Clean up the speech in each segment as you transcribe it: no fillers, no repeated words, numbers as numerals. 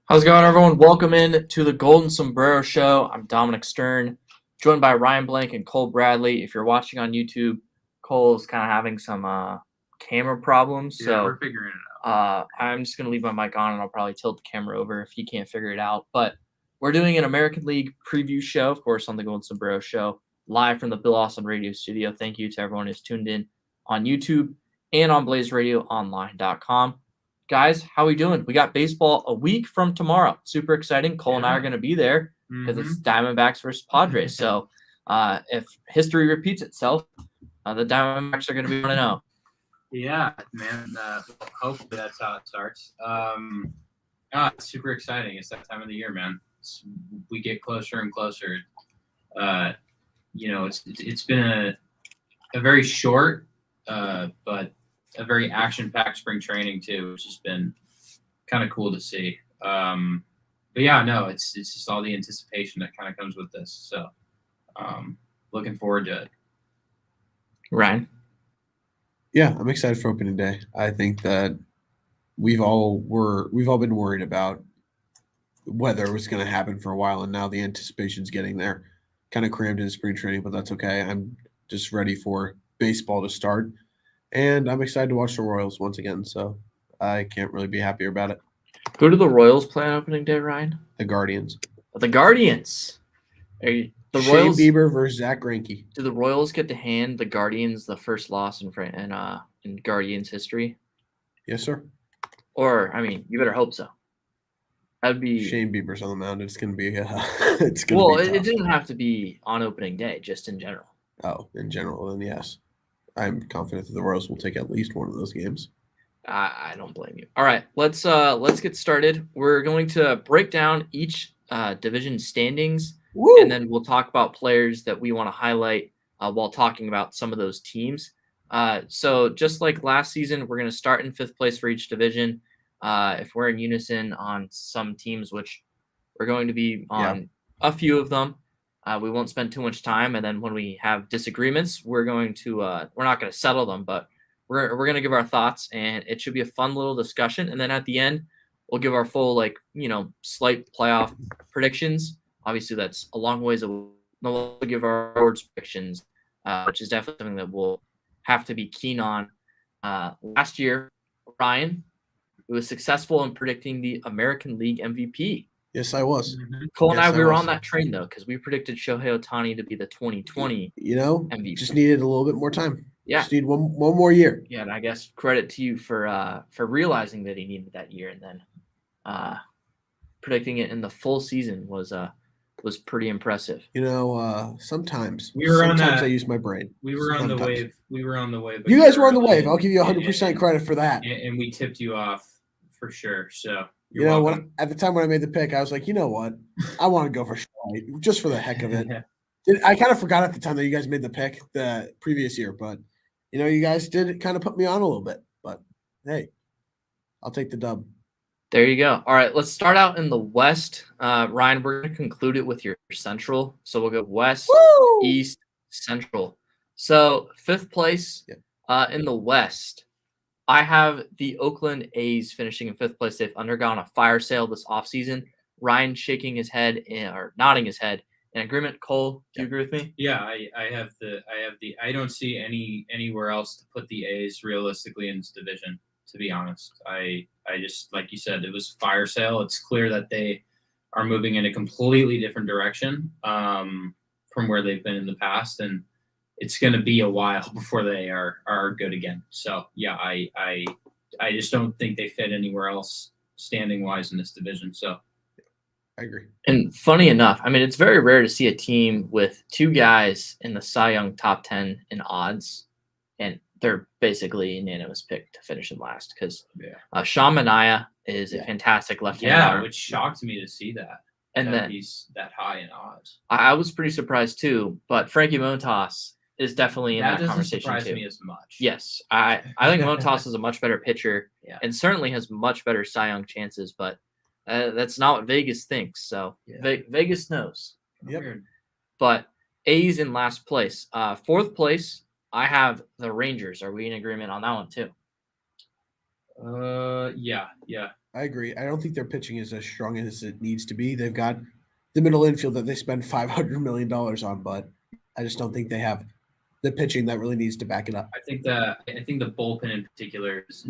How's it going, everyone? Welcome in to the Golden Sombrero Show. I'm Dominic Stern, joined by Ryan Blank and Cole Bradley. If you're watching on YouTube, Cole's kind of having some camera problems, Yeah, so we're figuring it out. I'm just gonna leave my mic on, and I'll probably tilt the camera over if he can't figure it out. But we're doing an American League preview show, of course, on the Golden Sombrero Show, live from the Bill Austin Radio Studio. Thank you to everyone who's tuned in on YouTube and on BlazeRadioOnline.com. Guys, how we doing? We got baseball a week from tomorrow. Super exciting. Cole and I are going to be there because it's Diamondbacks versus Padres. So if history repeats itself, the Diamondbacks are going to be 1-0. Yeah, man. Hopefully that's how it starts. It's super exciting. It's that time of the year, man. We get closer and closer. It's been a very short, but a very action-packed spring training too, which has been kind of cool to see. But yeah, no, it's just all the anticipation that kind of comes with this. So, looking forward to it. Ryan? Yeah, I'm excited for opening day. I think that we've all been worried about whether it was going to happen for a while, and now the anticipation's getting there. Kind of crammed in spring training, but that's okay. I'm just ready for baseball to start, and I'm excited to watch the Royals once again. So I can't really be happier about it. Who do the Royals play on opening day, Ryan? The Guardians. The Guardians. The Shane Royals. Bieber versus Zach Greinke. Do the Royals get to hand the Guardians the first loss in Guardians history? Yes, sir. Or, I mean, you better hope so. That'd be Shane Bieber's on the mound. It's gonna be. It didn't have to be on opening day, just in general. Oh, in general, then yes, I'm confident that the Royals will take at least one of those games. I don't blame you. All right, let's get started. We're going to break down each division standings. Woo! And then we'll talk about players that we want to highlight while talking about some of those teams. So just like last season, we're going to start in fifth place for each division. If we're in unison on some teams, which we're going to be on a few of them, we won't spend too much time. And then when we have disagreements, we're not going to settle them, but we're going to give our thoughts, and it should be a fun little discussion. And then at the end, we'll give our full slight playoff predictions. Obviously, that's a long ways away. We'll give our awards predictions, which is definitely something that we'll have to be keen on. Last year, Ryan was successful in predicting the American League MVP. Yes, I was. Cole and I were on that train, though, because we predicted Shohei Ohtani to be the 2020 MVP. Just needed a little bit more time. Yeah. Just need one more year. Yeah, and I guess credit to you for realizing that he needed that year, and then predicting it in the full season was pretty impressive. Sometimes I use my brain. We were on the wave. You guys were on the wave. I'll give you 100% credit for that. And we tipped you off for sure. So at the time when I made the pick, I was like, you know what? I want to go for Shohei just for the heck of it. I kind of forgot at the time that you guys made the pick the previous year, but you guys did kind of put me on a little bit. But hey, I'll take the dub. There you go. All right, let's start out in the West. Ryan, we're going to conclude it with your Central. So we'll go West, East, Central. So fifth place in the West, I have the Oakland A's finishing in fifth place. They've undergone a fire sale this offseason. Ryan shaking his head or nodding his head in agreement. Cole, do you agree with me? Yeah, I don't see anywhere else to put the A's realistically in this division, to be honest. I just, like you said, it was fire sale. It's clear that they are moving in a completely different direction from where they've been in the past, and it's going to be a while before they are good again. So yeah, I just don't think they fit anywhere else standing wise in this division. So I agree. And funny enough, I mean, it's very rare to see a team with two guys in the Cy Young top 10 in odds, and they're basically unanimous pick to finish in last because Sean Manaea is a fantastic left-handed arm. Which shocked me to see that. And then he's that high in odds. I was pretty surprised too, but Frankie Montas is definitely in that conversation surprise too. Me as much. Yes, I think Montas is a much better pitcher and certainly has much better Cy Young chances, but that's not what Vegas thinks. So Vegas knows. Yep. But A's in last place. Fourth place, I have the Rangers. Are we in agreement on that one too? Yeah. I agree. I don't think their pitching is as strong as it needs to be. They've got the middle infield that they spend $500 million on, but I just don't think they have the pitching that really needs to back it up. I think the bullpen in particular is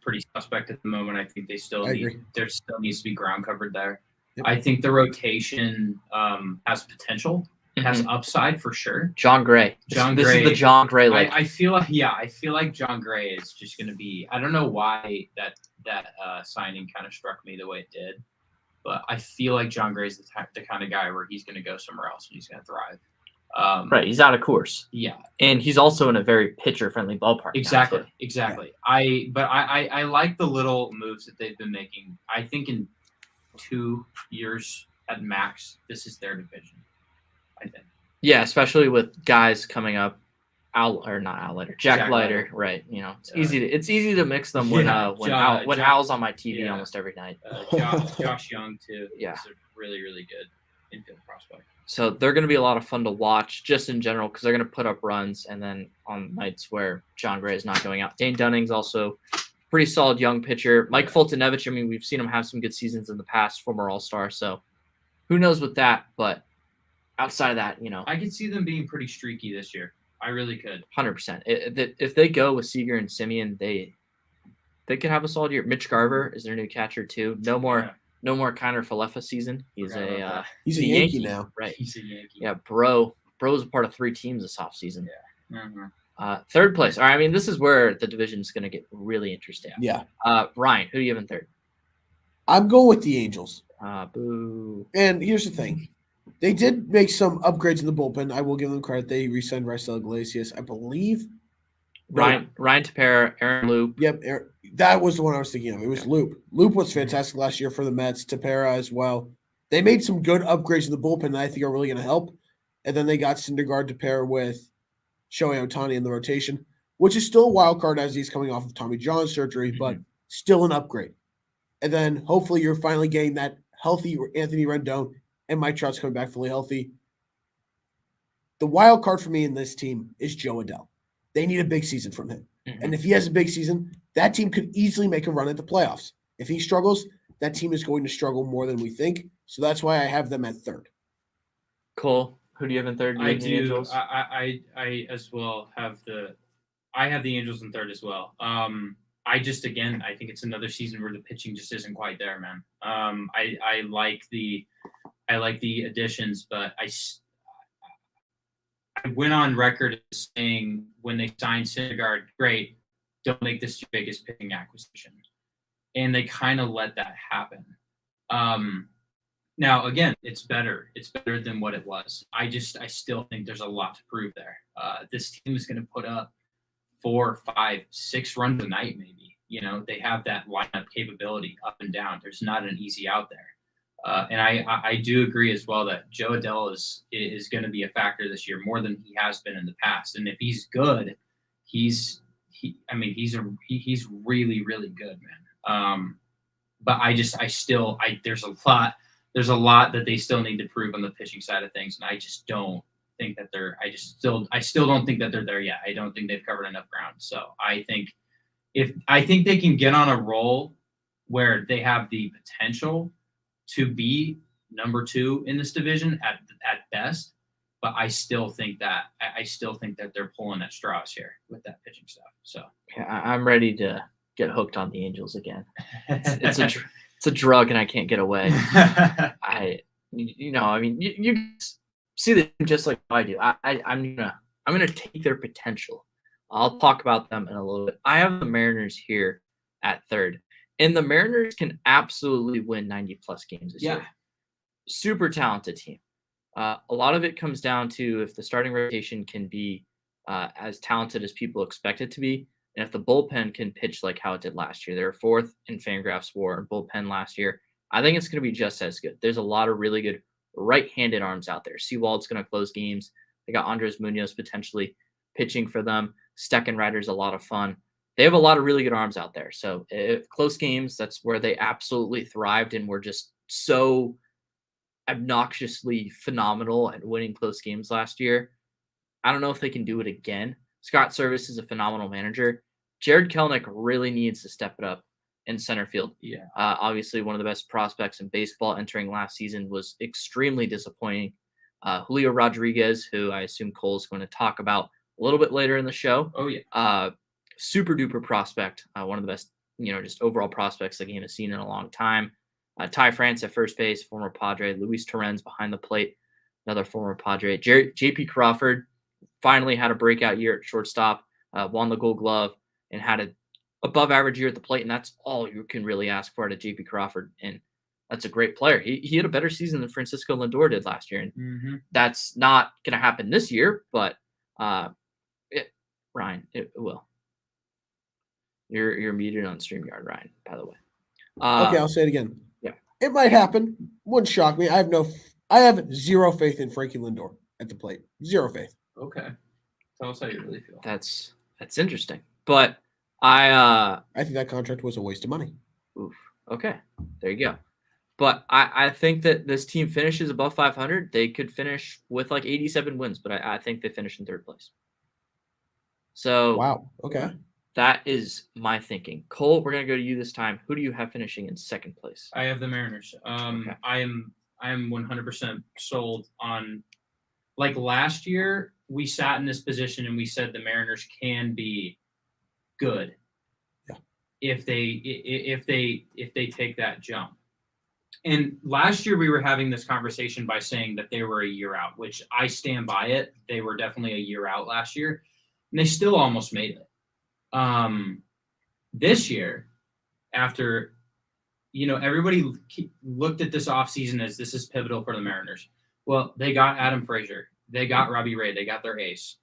pretty suspect at the moment. I think they still there still needs to be ground covered there. Yep. I think the rotation has potential, has upside for sure. John Gray. This is the John Gray. I feel like John Gray is just going to be. I don't know why that signing kind of struck me the way it did, but I feel like John Gray is the kind of guy where he's going to go somewhere else and he's going to thrive. Right, he's out of course. Yeah, and he's also in a very pitcher-friendly ballpark. Exactly. Yeah. I like the little moves that they've been making. I think in 2 years at max, this is their division. I think. Yeah, especially with guys coming up, Jack Leiter, right? You know, it's easy to mix them when Al's on my TV almost every night. Josh Young too. Yeah, is a really good infield prospect. So they're going to be a lot of fun to watch, just in general, because they're going to put up runs, and then on nights where John Gray is not going out, Dane Dunning's also pretty solid young pitcher. Mike Fultonevich, I mean, we've seen him have some good seasons in the past, former All-Star. So who knows with that? But outside of that, you know, I could see them being pretty streaky this year. I really could. 100%. If they go with Seager and Simeon, they could have a solid year. Mitch Garver is their new catcher too. No more Kiner Falefa season. He's a Yankee now, right? He's a Yankee. Yeah, Bro was a part of 3 teams this offseason. Yeah. Mm-hmm. Third place. All right, I mean, this is where the division is going to get really interesting. Yeah. Ryan, who do you have in third? I'm going with the Angels. Boo. And here's the thing. They did make some upgrades in the bullpen. I will give them credit. They re-signed Raisel Iglesias, I believe. Ryan Tepera, Aaron Loop. Yep, that was the one I was thinking of. It was Loop. Loop was fantastic last year for the Mets. Tepera as well. They made some good upgrades in the bullpen that I think are really going to help. And then they got Syndergaard to pair with Shohei Ohtani in the rotation, which is still a wild card as he's coming off of Tommy John surgery, but still an upgrade. And then hopefully you're finally getting that healthy Anthony Rendon and Mike Trout's coming back fully healthy. The wild card for me in this team is Joe Adell. They need a big season from him. Mm-hmm. And if he has a big season, that team could easily make a run at the playoffs. If he struggles, that team is going to struggle more than we think. So that's why I have them at third. Cole, who do you have in third? I do. Angels? I as well have the Angels in third as well. I think it's another season where the pitching just isn't quite there, man. I like the additions, but I went on record saying when they signed Syndergaard, great, don't make this your biggest pitching acquisition. And they kind of let that happen. Now, again, it's better. It's better than what it was. I still think there's a lot to prove there. This team is going to put up 4, 5, 6 runs a night, maybe. You know, they have that lineup capability up and down. There's not an easy out there. And I do agree as well that Joe Adell is going to be a factor this year more than he has been in the past. And if he's good, he's really, really good, man. But there's a lot that they still need to prove on the pitching side of things. And I just don't think that I still don't think that they're there yet. I don't think they've covered enough ground. So I think they can get on a roll where they have the potential to be number 2 in this division at best, but I still think that they're pulling at straws here with that pitching stuff. So yeah, I'm ready to get hooked on the Angels again. It's a drug, and I can't get away. You see them just like I do. I'm gonna take their potential. I'll talk about them in a little bit. I have the Mariners here at third. And the Mariners can absolutely win 90-plus games this year. Super talented team. A lot of it comes down to if the starting rotation can be as talented as people expect it to be, and if the bullpen can pitch like how it did last year. They were 4th in Fangraphs WAR and bullpen last year. I think it's going to be just as good. There's a lot of really good right-handed arms out there. Sewald's going to close games. They got Andres Munoz potentially pitching for them. Steckenrider's a lot of fun. They have a lot of really good arms out there. So if close games, that's where they absolutely thrived and were just so obnoxiously phenomenal at winning close games last year. I don't know if they can do it again. Scott Service is a phenomenal manager. Jared Kelenic really needs to step it up in center field. Yeah. Obviously, one of the best prospects in baseball entering last season was extremely disappointing. Julio Rodriguez, who I assume Cole is going to talk about a little bit later in the show. Oh, yeah. Super duper prospect, one of the best, just overall prospects the game has seen in a long time. Ty France at first base, former Padre. Luis Torrens behind the plate, another former Padre. J.P. Crawford finally had a breakout year at shortstop, won the Gold Glove, and had an above average year at the plate, and that's all you can really ask for out of J.P. Crawford. And that's a great player. He had a better season than Francisco Lindor did last year, and that's not going to happen this year, but Ryan, it will. You're muted on StreamYard, Ryan, by the way. Okay, I'll say it again. Yeah. It might happen. Wouldn't shock me. I have zero faith in Frankie Lindor at the plate. Zero faith. Okay. Tell us how you really feel. That's interesting. But I think that contract was a waste of money. Oof. Okay. There you go. But I think that this team finishes above 500. They could finish with like 87 wins, but I think they finish in third place. So wow. Okay. That is my thinking. Cole, we're gonna go to you this time. Who do you have finishing in second place? I have the Mariners. Okay. I am 100% sold on. Like last year, we sat in this position and we said the Mariners can be good. Yeah. If they take that jump. And last year we were having this conversation by saying that they were a year out, which I stand by it. They were definitely a year out last year, and they still almost made it. This year, after, everybody looked at this offseason as this is pivotal for the Mariners. Well, they got Adam Frazier. They got Robbie Ray. They got their ace.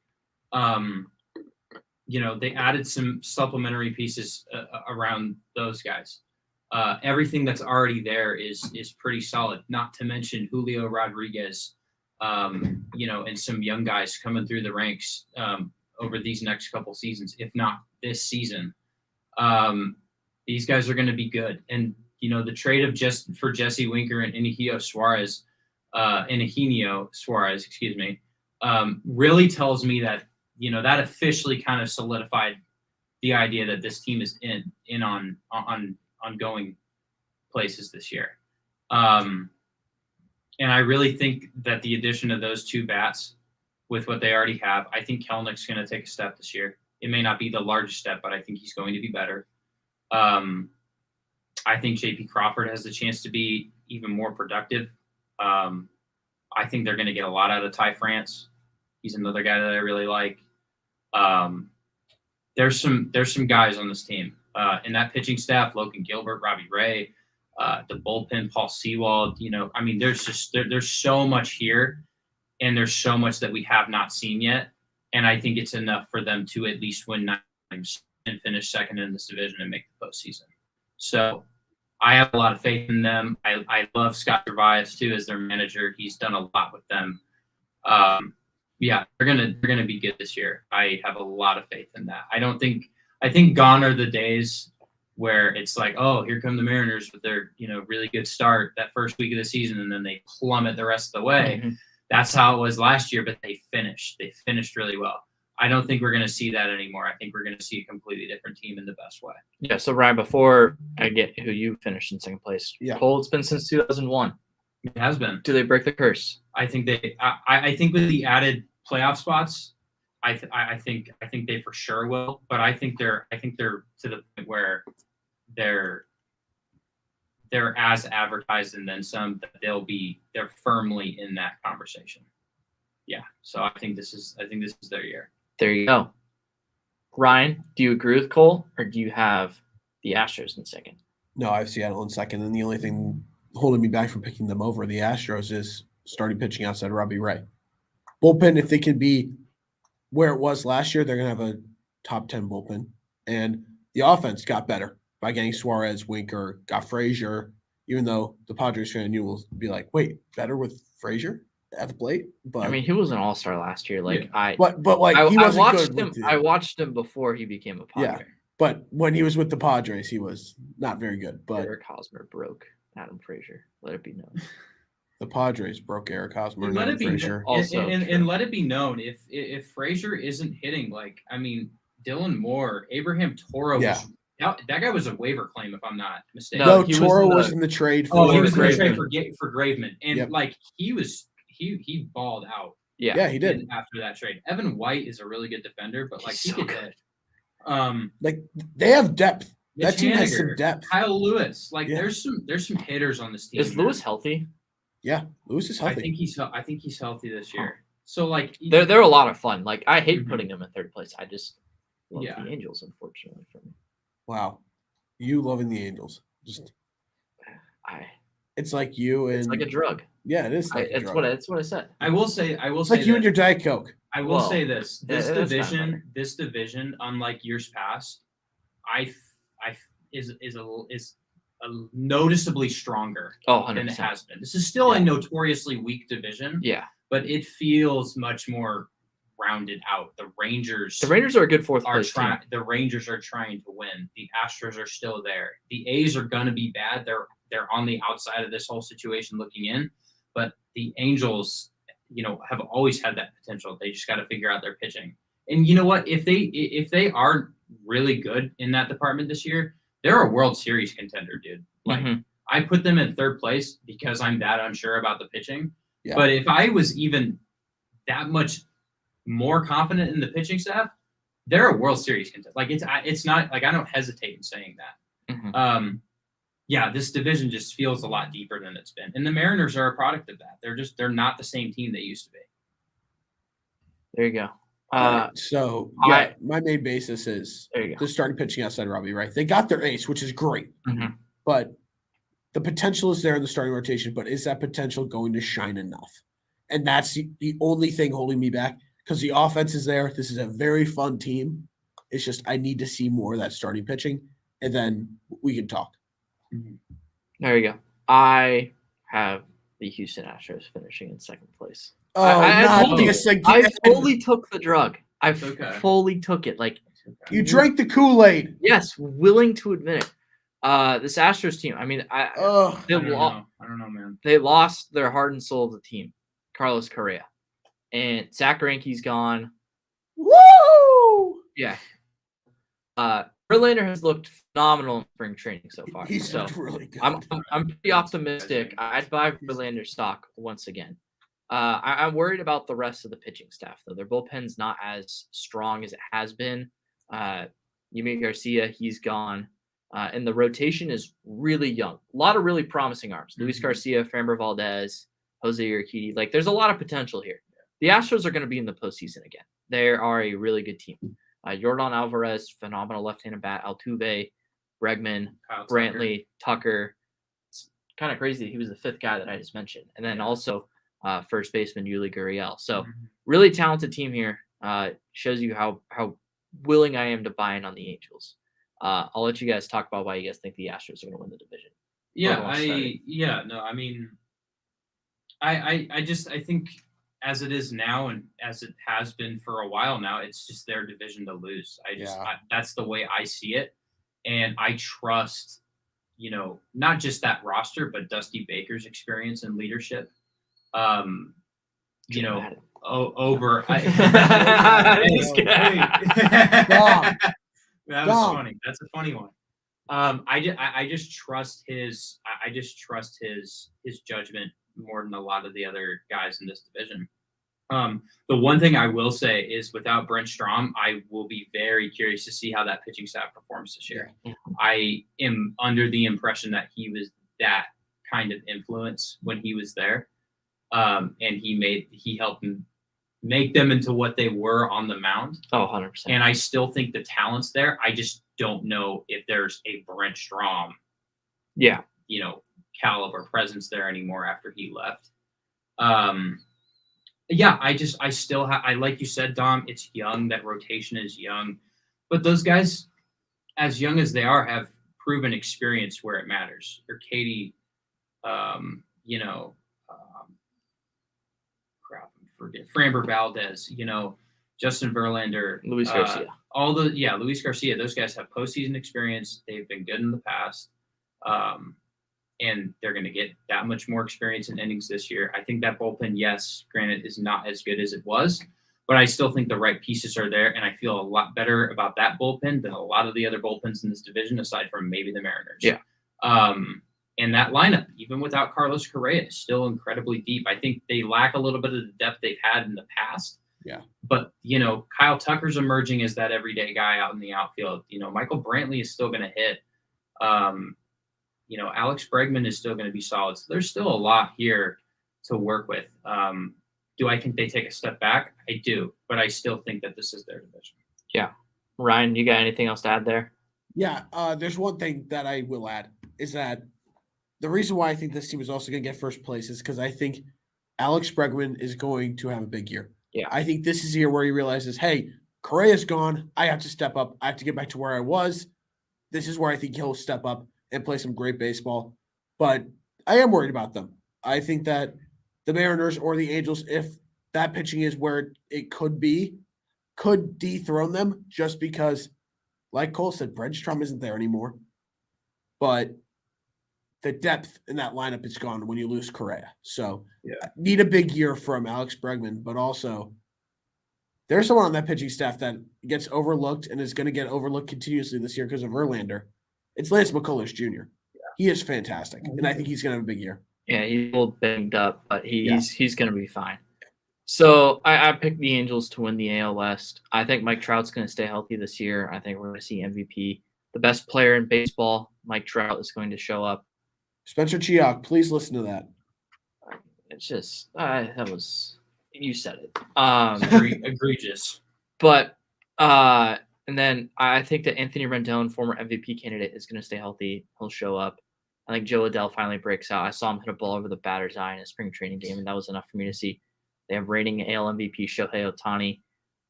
They added some supplementary pieces around those guys. Everything that's already there is pretty solid, not to mention Julio Rodriguez, and some young guys coming through the ranks over these next couple seasons, if not this season. These guys are going to be good. And, the trade for Jesse Winker and Eugenio Suarez, really tells me that, that officially kind of solidified the idea that this team is in on going places this year. And I really think that the addition of those two bats with what they already have, I think Kelnick's going to take a step this year. It may not be the largest step, but I think he's going to be better. I think J.P. Crawford has the chance to be even more productive. I think they're going to get a lot out of Ty France. He's another guy that I really like. There's some guys on this team. And that pitching staff, Logan Gilbert, Robbie Ray, the bullpen, Paul Sewald, there's so much here, and there's so much that we have not seen yet. And I think it's enough for them to at least win 9 games and finish second in this division and make the postseason. So I have a lot of faith in them. I love Scott Gervais too as their manager. He's done a lot with them. They're gonna be good this year. I have a lot of faith in that. I think gone are the days where it's like, oh, here come the Mariners with their, really good start that first week of the season, and then they plummet the rest of the way. Mm-hmm. That's how it was last year, but they finished really well. I don't think we're going to see that anymore. I think we're going to see a completely different team in the best way. Yeah. So Ryan, before I get who you finished in second place, Cole, it's been since 2001. It has been. Do they break the curse? I think I think with the added playoff spots, I think they for sure will. But I think they're to the point where they're as advertised and then some that they're firmly in that conversation. Yeah. So I think this is their year. There you go. Ryan, do you agree with Cole, or do you have the Astros in second? No, I have Seattle in second, and the only thing holding me back from picking them over the Astros is starting pitching outside Robbie Ray. Bullpen, if they can be where it was last year, they're going to have a top 10 bullpen. And the offense got better by getting Suarez, Winker, got Frazier, even though the Padres fan you will be like, wait, better with Frazier at the plate? But I mean, he was an all-star last year. Like he wasn't good. I watched him before he became a Padre. Yeah, but when he was with the Padres, he was not very good. But Eric Hosmer broke Adam Frazier. Let it be known. The Padres broke Eric Hosmer and Adam Frazier. And let it be known, if Frazier isn't hitting, Dylan Moore, Abraham Toro was That guy was a waiver claim, if I'm not mistaken. No, he was Toro in the- was in the trade. Oh, he for was in the Graveman. trade for Graveman, and Yep. like he balled out. Yeah, he did. After that trade. Evan White is a really good defender, but like He's he so could good. hit. Like they have depth. Mitch That team has some Haniger, depth. Kyle Lewis, like Yeah. there's some hitters on this team. Is Lewis healthy? Yeah, Lewis is I healthy. think he's healthy this year. So like They're a lot of fun. Like I hate Mhm. putting them in third place. I just love Yeah. the Angels, unfortunately for me. Wow, you loving the Angels. Just it's like you and It's like a drug. yeah, it is. Like a It's drug. what I said. I will say It's like you and your Diet Coke. I will Well, say this. This yeah, that's kinda better. division, unlike years past, is a noticeably stronger Oh, than it 100%. has been. This is still a Yeah. notoriously weak division, Yeah. but it feels much more rounded out. The Rangers are a good fourth are place team. trying. The Rangers are trying to win. The Astros are still there. The A's are going to be bad. They're on the outside of this whole situation looking in, but the Angels, have always had that potential. They just got to figure out their pitching. And you know what? If they are really good in that department this year, they're a World Series contender, dude. Like Mhm. I put them in third place because I'm that unsure about the pitching. Yeah. But if I was even that much more confident in the pitching staff, they're a World Series contender. Like it's not like I don't hesitate in saying that. Mhm. Yeah, this division just feels a lot deeper than it's been, and the Mariners are a product of that. They're not the same team they used to be. There you go. So I- my main basis is There you go. they're starting pitching outside Robbie, right? They got their ace, which is great, Mhm. but the potential is there in the starting rotation. But is that potential going to shine enough? And that's the only thing holding me back because the offense is there. This is a very fun team. It's just I need to see more of that starting pitching, and then we can talk. There you go. I have the Houston Astros finishing in second place. Oh, I not told you. this again. I fully took the drug. I okay. fully took it. Like, You drank the Kool-Aid. yes, willing to admit it. This Astros team. I mean, Ugh. they I don't know, man. They lost their heart and soul of the team, Carlos Correa, and Zach Greinke's gone. Woo! Yeah. Verlander has looked phenomenal in spring training so far. He's so looked really good. I'm pretty optimistic. I'd buy Verlander stock once again. I'm worried about the rest of the pitching staff though. Their bullpen's not as strong as it has been. Yimi Garcia, he's gone. And the rotation is really young. A lot of really promising arms. Luis Garcia, Framber Valdez, Jose Urquidy. Like, there's a lot of potential here. The Astros are going to be in the postseason again. They are a really good team. Yordan Alvarez, phenomenal left-handed bat. Altuve, Bregman, Kyle Brantley, Tucker. It's kind of crazy. He was the fifth guy that I just mentioned. And then also first baseman Yuli Gurriel. So really talented team here. Shows you how willing I am to buy in on the Angels. I'll let you guys talk about why you guys think the Astros are going to win the division. I think as it is now and as it has been for a while now, it's just their division to lose. That's the way I see it, and I trust, not just that roster, but Dusty Baker's experience and leadership. Over. That was funny. That's a funny one. I just trust his judgment more than a lot of the other guys in this division. The one thing I will say is without Brent Strom, I will be very curious to see how that pitching staff performs this year. I am under the impression that he was that kind of influence when he was there. And he helped them make them into what they were on the mound. Oh, 100%. And I still think the talent's there. I just don't know if there's a Brent Strom, caliber presence there anymore after he left. I still have, like you said, Dom, it's young. That rotation is young. But those guys, as young as they are, have proven experience where it matters. Or Katie, Framber Valdez, Justin Verlander, Luis Garcia. Luis Garcia. Those guys have postseason experience. They've been good in the past, and they're going to get that much more experience in innings this year. I think that bullpen, yes, granted, is not as good as it was, but I still think the right pieces are there, and I feel a lot better about that bullpen than a lot of the other bullpens in this division, aside from maybe the Mariners. Yeah. And that lineup, even without Carlos Correa, is still incredibly deep. I think they lack a little bit of the depth they've had in the past. Yeah. But, Kyle Tucker's emerging as that everyday guy out in the outfield. Michael Brantley is still going to hit. Alex Bregman is still going to be solid. So there's still a lot here to work with. Do I think they take a step back? I do, but I still think that this is their division. Yeah. Ryan, you got anything else to add there? Yeah, there's one thing that I will add is that the reason why I think this team is also going to get first place is because I think Alex Bregman is going to have a big year. Yeah. I think this is the year where he realizes, hey, Correa's gone. I have to step up. I have to get back to where I was. This is where I think he'll step up and play some great baseball. But I am worried about them. I think that the Mariners or the Angels, if that pitching is where it could be, could dethrone them just because, like Cole said, Bregstrom isn't there anymore. But the depth in that lineup is gone when you lose Correa. So need a big year from Alex Bregman, but also there's someone on that pitching staff that gets overlooked and is going to get overlooked continuously this year because of Verlander. It's Lance McCullers Jr. Yeah. He is fantastic, and I think he's going to have a big year. Yeah, he's a little banged up, but he's going to be fine. So I picked the Angels to win the AL West. I think Mike Trout's going to stay healthy this year. I think we're going to see MVP. The best player in baseball, Mike Trout, is going to show up. Spencer Cheok, please listen to that. It's just that was you said it. Egregious. But and then I think that Anthony Rendon, former MVP candidate, is going to stay healthy. He'll show up. I think Joe Adele finally breaks out. I saw him hit a ball over the batter's eye in a spring training game, and that was enough for me to see. They have reigning AL MVP Shohei Ohtani.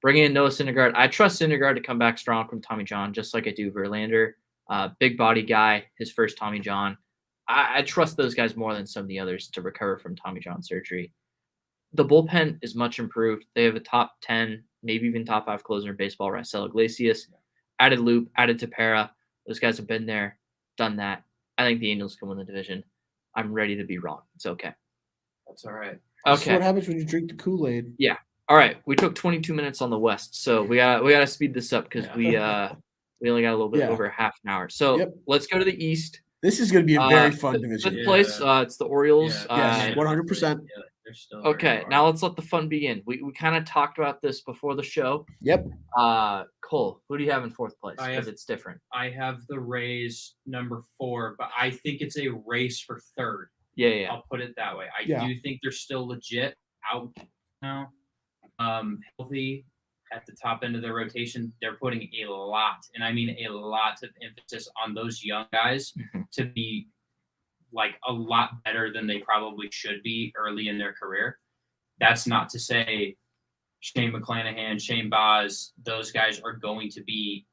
Bringing in Noah Syndergaard. I trust Syndergaard to come back strong from Tommy John, just like I do Verlander. Big body guy, his first Tommy John. I trust those guys more than some of the others to recover from Tommy John surgery. The bullpen is much improved. They have a top 10, maybe even top 5 closer in baseball, Raisel Iglesias. Added Loop, added Tepera. Those guys have been there, done that. I think the Angels can win the division. I'm ready to be wrong. It's okay. That's all right. That's Okay. what happens when you drink the Kool-Aid. Yeah. All right. We took 22 minutes on the West, so we got to speed this up because we only got a little bit over half an hour. So let's go to the East. This is going to be a very fun division. Fifth place, it's the Orioles. Yes, 100%. Okay, now let's let the fun begin. We kind of talked about this before the show. Yep. Cole, who do you have in fourth place? Because it's different. I have the Rays number 4, but I think it's a race for third. Yeah. I'll put it that way. I do think they're still legit out now. Healthy at the top end of their rotation. They're putting a lot, and I mean a lot of emphasis on those young guys to be like a lot better than they probably should be early in their career. That's not to say Shane McClanahan, Shane Baz, those guys are going to be,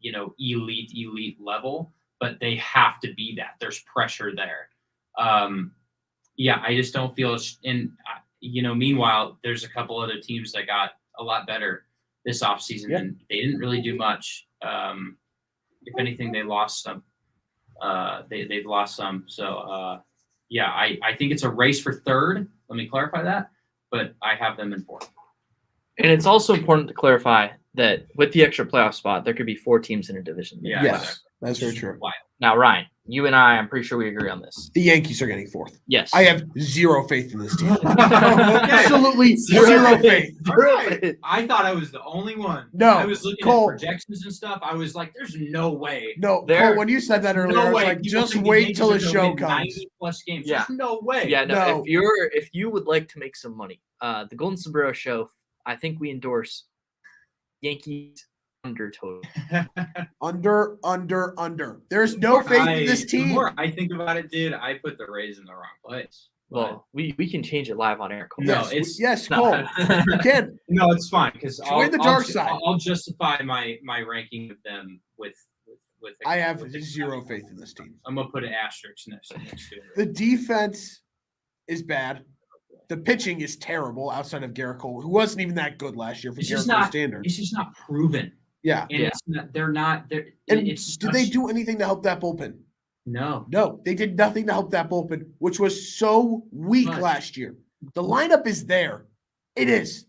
elite level, but they have to be that. There's pressure there. I just don't feel meanwhile, there's a couple other teams that got a lot better this offseason, and they didn't really do much. If anything, they lost some. They've lost some. So, I think it's a race for third. Let me clarify that. But I have them in fourth. And it's also important to clarify that with the extra playoff spot, there could be 4 teams in a division. Yeah, yes, that's very true. Wild. Now, Ryan, you and I'm pretty sure we agree on this. The Yankees are getting fourth. Yes. I have zero faith in this team. Absolutely zero faith. Right. I thought I was the only one. No. I was looking at projections and stuff. I was like, there's no way. No, Cole, when you said that earlier, I was like, just wait till the show comes. 90+ games. Yeah. There's no way. Yeah, no. If you would like to make some money, the Golden Sombrero Show, I think we endorse Yankees under total. Under. There's no faith in this team. The more I think about it, dude, I put the Rays in the wrong place. Well, we can change it live on air, Cole. Cole. You can. No, it's fine because join the dark side. I'll justify my ranking of them with. I have zero faith in this team. I'm gonna put an asterisk next to it. The defense is bad. The pitching is terrible outside of Garrett Cole, who wasn't even that good last year for Garrett Cole standards. It's just not proven. Yeah. And it's not, they're not. They're, and did they do anything to help that bullpen? No. No, they did nothing to help that bullpen, which was so weak last year. The lineup is there. It is.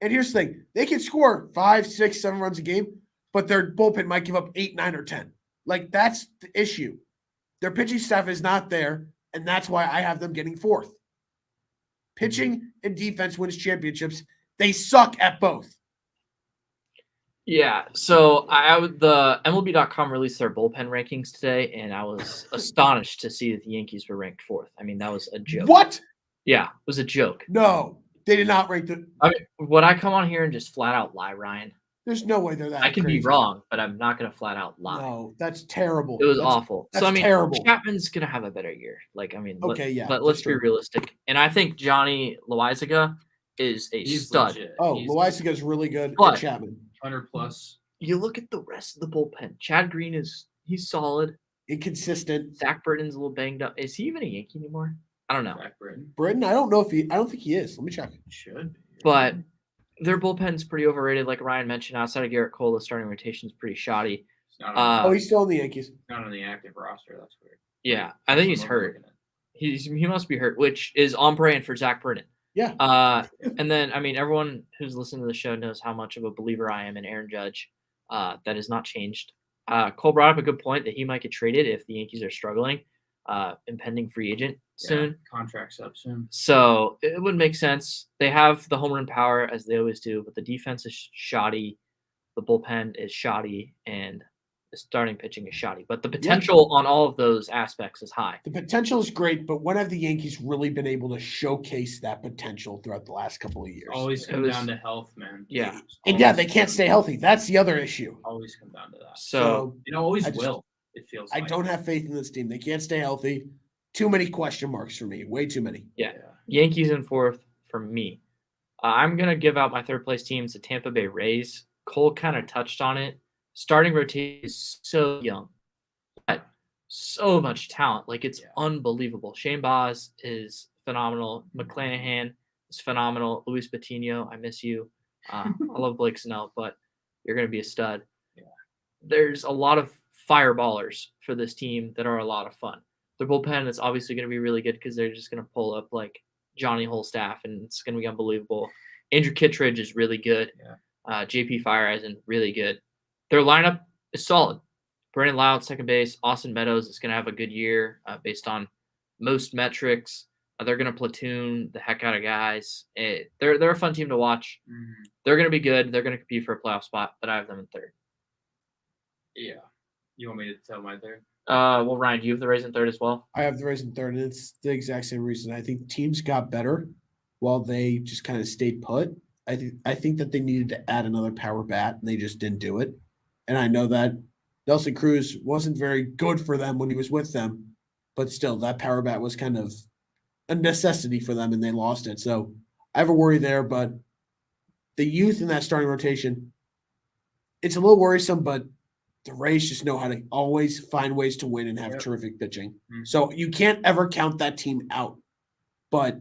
And here's the thing: they can score 5, 6, 7 runs a game, but their bullpen might give up 8, 9, or 10. Like, that's the issue. Their pitching staff is not there, and that's why I have them getting fourth. Pitching and defense wins championships. They suck at both. Yeah, so the MLB.com released their bullpen rankings today, and I was astonished to see that the Yankees were ranked fourth. I mean, that was a joke. What? Yeah, it was a joke. No, they did not rank the. I mean, would I come on here and just flat out lie, Ryan? There's no way they're that. I can crazy. be wrong, but I'm not going to flat out lie. No, that's terrible. It was awful. That's so, I mean, terrible. Chapman's going to have a better year. Like, I mean, but let's be realistic. And I think Johnny Loizaga is he's stud. Legit. Oh, Loizaga is really good at Chapman. 100 plus. You look at the rest of the bullpen. Chad Green he's solid. Inconsistent. Zach Britton's a little banged up. Is he even a Yankee anymore? I don't know. Zach Britton, I don't think he is. Let me check. Should be. But their bullpen's pretty overrated. Like Ryan mentioned, outside of Garrett Cole, the starting rotation is pretty shoddy. He's still in the Yankees. Not on the active roster. That's weird. Yeah, I think he's hurt. He must be hurt, which is on brand for Zach Britton. Yeah. And then, I mean, everyone who's listening to the show knows how much of a believer I am in Aaron Judge. That has not changed. Cole brought up a good point that he might get traded if the Yankees are struggling, impending free agent soon. Contract's up soon. So it would make sense. They have the home run power, as they always do, but the defense is shoddy. The bullpen is shoddy, and the starting pitching is shoddy. But the potential on all of those aspects is high. The potential is great, but when have the Yankees really been able to showcase that potential throughout the last couple of years? Always come down to health, man. Yeah. And they can't stay healthy. That's the other issue. Always come down to that. So it always will. It feels I don't have faith in this team. They can't stay healthy. Too many question marks for me. Way too many. Yeah. Yankees in fourth for me. I'm going to give out my third place teams, the Tampa Bay Rays. Cole kind of touched on it. Starting rotation is so young. But so much talent. Like, it's unbelievable. Shane Baz is phenomenal. McClanahan is phenomenal. Luis Patino, I miss you. I love Blake Snell, but you're going to be a stud. Yeah. There's a lot of fireballers for this team that are a lot of fun. Their bullpen is obviously going to be really good because they're just going to pull up like Johnny Holstaff, and it's going to be unbelievable. Andrew Kittredge is really good. Yeah. JP Fireeisen, really good. Their lineup is solid. Brandon Loud, second base. Austin Meadows is going to have a good year based on most metrics. They're going to platoon the heck out of guys. They're a fun team to watch. Mm-hmm. They're going to be good. They're going to compete for a playoff spot, but I have them in third. Yeah. You want me to tell my third? Well, Ryan, do you have the Rays in third as well? I have the Rays in third, and it's the exact same reason. I think teams got better while they just kind of stayed put. I think that they needed to add another power bat, and they just didn't do it. And I know that Nelson Cruz wasn't very good for them when he was with them, but still, that power bat was kind of a necessity for them, and they lost it. So I have a worry there, but the youth in that starting rotation, it's a little worrisome, but the Rays just know how to always find ways to win and have terrific pitching. Mm-hmm. So you can't ever count that team out. But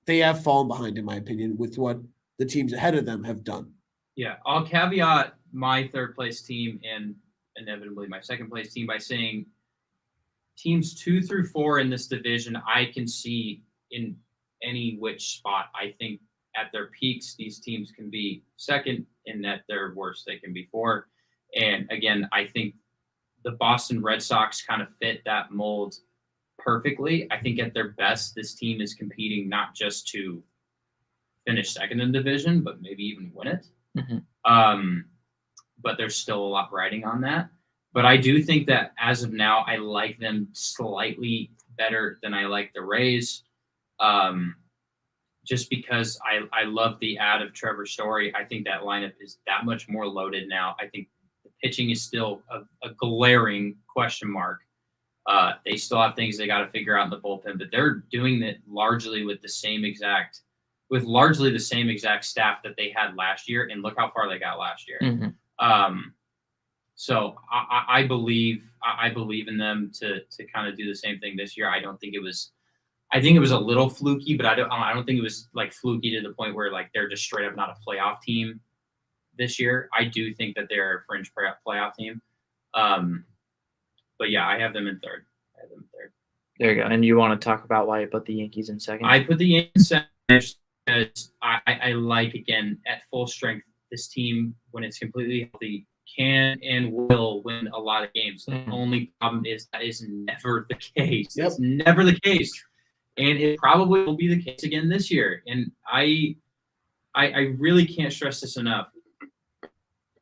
they have fallen behind, in my opinion, with what the teams ahead of them have done. Yeah, I'll caveat my third place team and inevitably my second place team by saying teams 2 through 4 in this division, I can see in any which spot. I think at their peaks, these teams can be second, and at their worst, they can be 4. And again, I think the Boston Red Sox kind of fit that mold perfectly. I think at their best, this team is competing not just to finish second in the division, but maybe even win it. Mm-hmm. But there's still a lot riding on that. But I do think that as of now, I like them slightly better than I like the Rays. Just because I love the add of Trevor Story. I think that lineup is that much more loaded now. I think the pitching is still a glaring question mark. They still have things they got to figure out in the bullpen, but they're doing it largely with largely the same exact staff that they had last year. And look how far they got last year. Mm-hmm. So I believe in them to kind of do the same thing this year. I think it was a little fluky, but I don't think it was like fluky to the point where like they're just straight up not a playoff team this year. I do think that they're a fringe playoff team. But yeah, I have them in third. There you go. And you want to talk about why you put the Yankees in second? I put the Yankees in second. because I like, again, at full strength, this team, when it's completely healthy, can and will win a lot of games. The only problem is that is never the case. Yep. It's never the case. And it probably will be the case again this year. And I really can't stress this enough.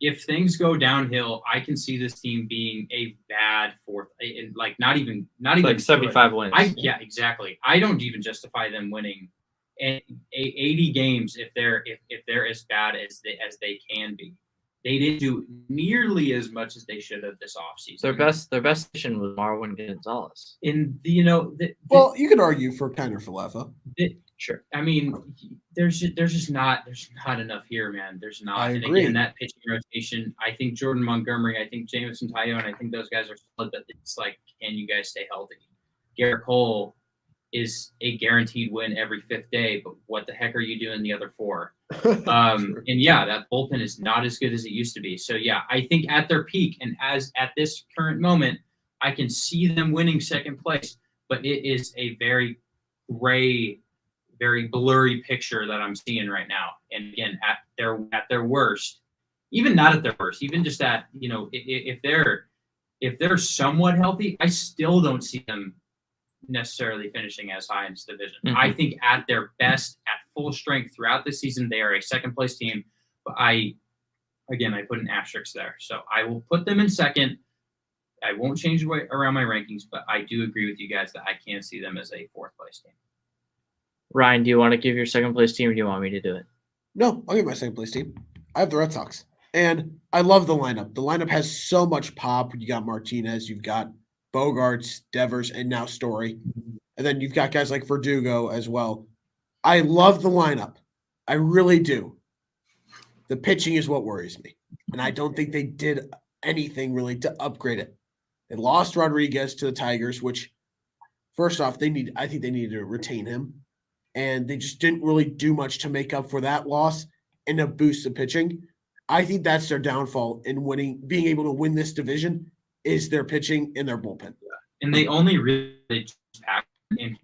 If things go downhill, I can see this team being a bad fourth, like not even like 75 wins. Yeah, exactly. I don't even justify them winning 80 games if they're as bad as they can be. They didn't do nearly as much as they should have this offseason. Their best addition was Marwin Gonzalez. And well, you could argue for Kiner Falefa. Sure. I mean, there's not enough here, man. There's not. I and agree. again, that pitching rotation, I think Jordan Montgomery, I think Jameson Taillon, I think those guys are solid, but it's like, can you guys stay healthy? Garrett Cole is a guaranteed win every fifth day, but what the heck are you doing the other four? And yeah, that bullpen is not as good as it used to be. So yeah, I think at their peak and as at this current moment, I can see them winning second place, but it is a very gray, very blurry picture that I'm seeing right now. And again, at their worst, even not at their worst, even just at, if they're somewhat healthy, I still don't see them necessarily finishing as high in this division. I think at their best, at full strength throughout the season, they are a second place team. But I put an asterisk there. So I will put them in second. I won't change around my rankings, but I do agree with you guys that I can't see them as a fourth place team. Ryan, do you want to give your second place team or do you want me to do it? No, I'll give my second place team. I have the Red Sox. And I love the lineup. The lineup has so much pop. You got Martinez, you've got Bogarts, Devers, and now Story. And then you've got guys like Verdugo as well. I love the lineup. I really do. The pitching is what worries me. And I don't think they did anything really to upgrade it. They lost Rodriguez to the Tigers, which, first off, I think they needed to retain him. And they just didn't really do much to make up for that loss and to boost the pitching. I think that's their downfall in being able to win this division is their pitching and their bullpen. And they only really packed in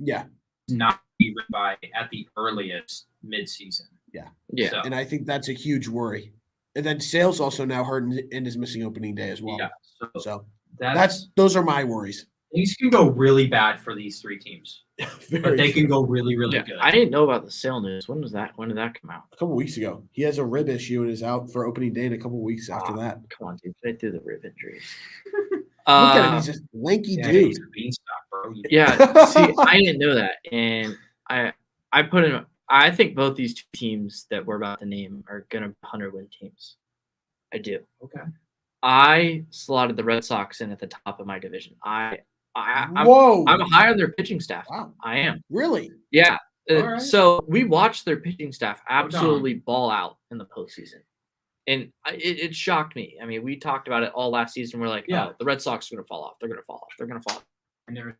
not even by at the earliest midseason. Yeah. So, And I think that's a huge worry. And then Sale's also now hurt and is missing opening day as well. Yeah. So that's those are my worries. things can go really bad for these three teams. But they can go really, really good. I didn't know about the Sale news. When did that come out? A couple weeks ago. He has a rib issue and is out for opening day in a couple weeks after that. Come on, dude. They through the rib injuries. Look at him. He's a lanky dude. He's a beanstalk, bro. Yeah. See, I didn't know that. And I put in I think both these two teams that we're about to name are gonna be 100-win teams. I do. Okay. I slotted the Red Sox in at the top of my division. I'm high on their pitching staff. Wow. I am. Really? Yeah. All right. So we watched their pitching staff absolutely ball out in the postseason. And it shocked me. I mean, we talked about it all last season. We're like, oh, the Red Sox are going to fall off. They're going to fall off. They're going to fall off.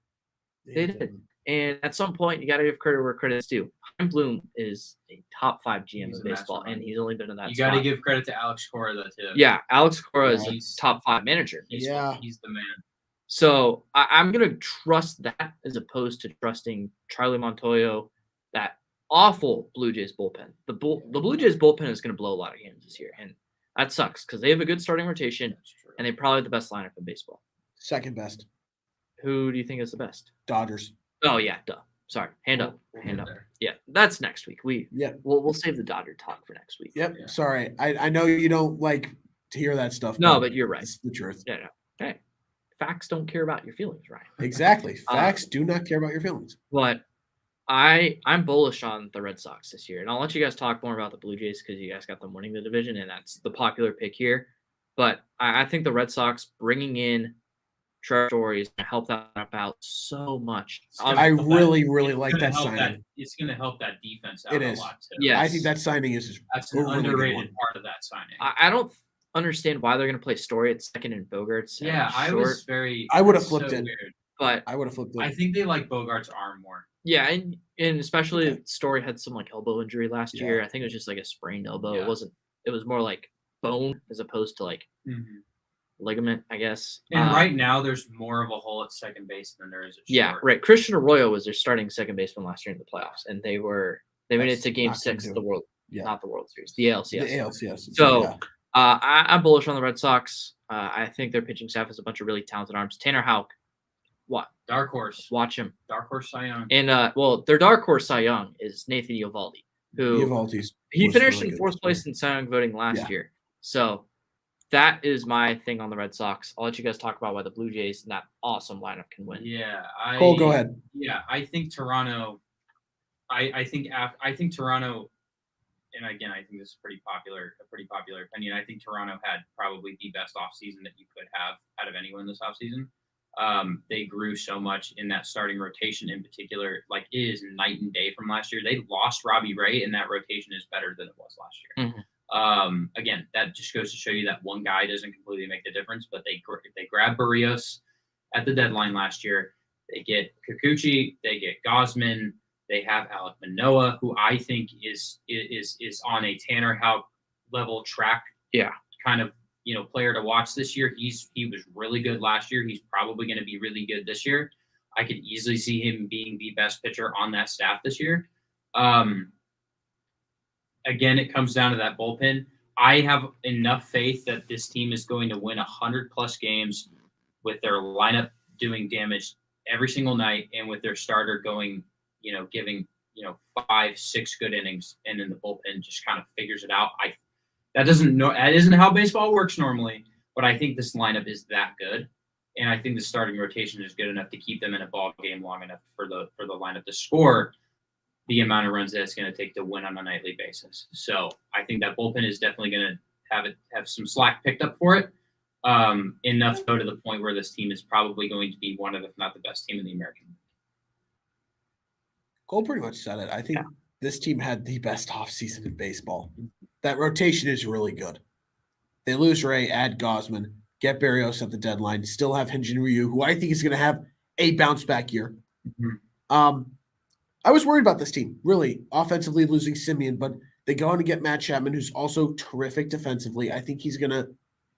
They did. And at some point, you got to give credit where credit's due. Chaim Bloom is a top 5 GM of baseball, and he's only been in that You spot. got to give credit to Alex Cora, though, too. Yeah, Alex Cora is a top 5 manager. He's the man. So I'm going to trust that as opposed to trusting Charlie Montoyo, that awful Blue Jays bullpen. The Blue Jays bullpen is going to blow a lot of games this year, and that sucks because they have a good starting rotation, and they probably have the best lineup in baseball. Second best. Who do you think is the best? Dodgers. Oh, yeah, duh. Sorry. Hand up. Yeah, that's next week. We'll save the Dodger talk for next week. Yep. Yeah. Sorry. I know you don't like to hear that stuff. No, but you're right. It's the truth. Yeah, no. Hey, facts don't care about your feelings, Ryan. Exactly. Facts do not care about your feelings. But I'm bullish on the Red Sox this year. And I'll let you guys talk more about the Blue Jays because you guys got them winning the division, and that's the popular pick here. But I think the Red Sox bringing in Trevor Story is going to help that out so much. I really like that signing. It's going to help that defense out a lot, too. Yes. I think that signing that's an underrated part of that signing. I don't understand why they're going to play Story at second and Bogarts. Yeah, I would have flipped it. But I would have flipped it. I think they like Bogart's arm more. Yeah, and especially Story had some like elbow injury last year. I think it was just like a sprained elbow. Yeah. It was more like bone as opposed to like ligament, I guess. And right now there's more of a hole at second base than there is at short. Yeah, right. Christian Arroyo was their starting second baseman last year in the playoffs, and they They made it That's to Game not gonna 6 do of the it. World, Yeah. not the World Series, the ALCS. The ALCS. So Yeah. I'm bullish on the Red Sox. I think their pitching staff is a bunch of really talented arms. Tanner Houck, Dark horse. watch him. Dark horse Cy Young. And their dark horse Cy Young is Nathan Eovaldi, who Eovaldi's he was finished really in good 4th this place year. in Cy Young voting last Yeah. year. So that is my thing on the Red Sox. I'll let you guys talk about why the Blue Jays and that awesome lineup can win. Yeah, Cole, go ahead. Yeah, I think Toronto. I think Toronto, and again, I think this is a pretty popular opinion. I think Toronto had probably the best offseason that you could have out of anyone this offseason. They grew so much in that starting rotation in particular. Like, it is night and day from last year. They lost Robbie Ray, and that rotation is better than it was last year. Mhm. Again, that just goes to show you that one guy doesn't completely make the difference. But they grabbed Barrios at the deadline last year. They get Kikuchi, they get Gosman, they have Alek Manoah, who I think is on a Tanner Houck level track. Yeah. Kind of, player to watch this year. He was really good last year. He's probably going to be really good this year. I could easily see him being the best pitcher on that staff this year. Again, it comes down to that bullpen. I have enough faith that this team is going to win 100+ games with their lineup doing damage every single night, and with their starter going, giving 5-6 good innings, and then the bullpen just kind of figures it out. That isn't how baseball works normally, but I think this lineup is that good, and I think the starting rotation is good enough to keep them in a ball game long enough for the lineup to score the amount of runs that it's going to take to win on a nightly basis. So I think that bullpen is definitely going to have some slack picked up for it. Enough to go to the point where this team is probably going to be one of, if not the best team in the American League. Cole pretty much said it. I think this team had the best offseason in baseball. That rotation is really good. They lose Ray, add Gosman, get Barrios at the deadline, still have Hyun-Jin Ryu, who I think is going to have a bounce back year. Mm-hmm. I was worried about this team, really, offensively losing Simeon, but they go on to get Matt Chapman, who's also terrific defensively. I think he's going to